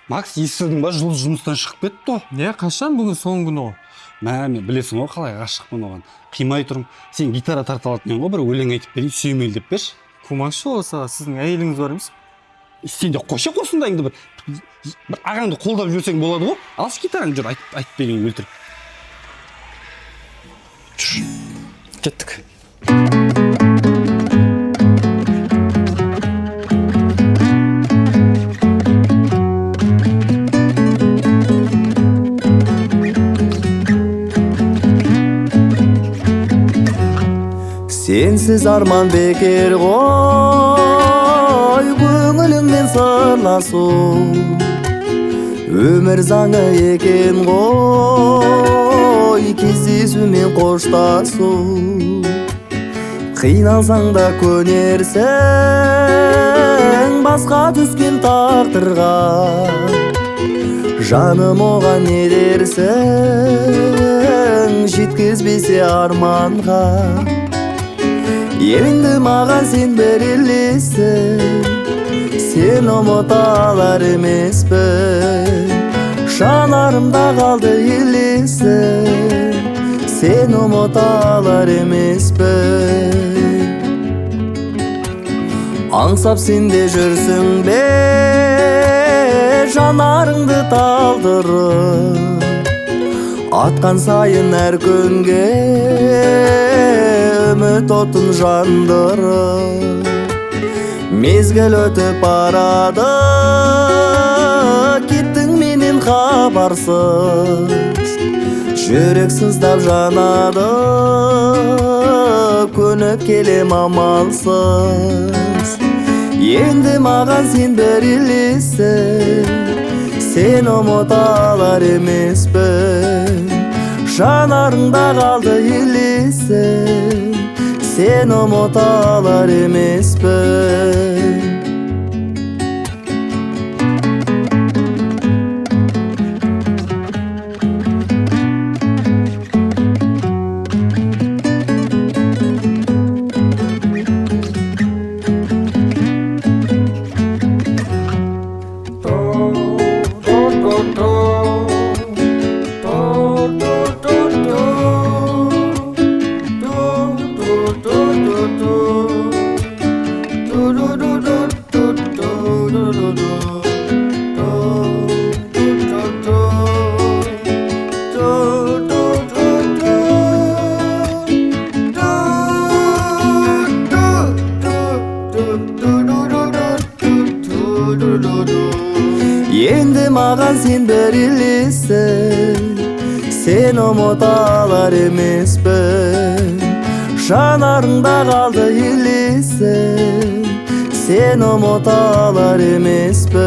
Макс, естідің ба, Жұлдыз жұмыстан шығып кетті ғой. Не, қашан? Бүгін соңғы күні ғой. Мен білесің ғой қалай ғашықпын оған. Қимай тұрым. Сен гитара тарта алатын ең ғой, бір өлең айтып берейін, сүйемелдеп берші. Кумақшы болса, сіздің әйеліңіз бар емес? Сен де қоша қосындайыңды бір ағаңды қолдап жүрсең болады ғой. Алшы гитараңды жүр, айтып берейін өлтіріп. Кеттік. Сенсіз арман бекер ғой, көңіліңмен сырласу өмір заңы екен ғой, кездесумен қоштасу. Қиналсаң да көнерсің басқа түскен тағдырға, жаным оған не дерсің, жеткізбесе арманға. Енді маған сен бір елесің, сен ұмыта алар емеспін. Жанарымда қалды елесің, сен ұмыта алар емеспін. Аңсап сен де жүрсің бе, жанарыңды талдырып, атқан сайын әр күнге үміт отын жандырып. Мезгіл өтіп барады, кеттің менен хабарсыз. Жүрек сыздап жанады, көніп келем амалсыз. Енді маған сен бір елесің, сен ұмыта алар емеспін. Жанарыңда қалды елесің, сен ұмыта алар емеспін. Енді маған сен бір елесің, сен ұмыта алар емеспін. Жанарыңда қалды елесің, сен ұмыта алар емеспін.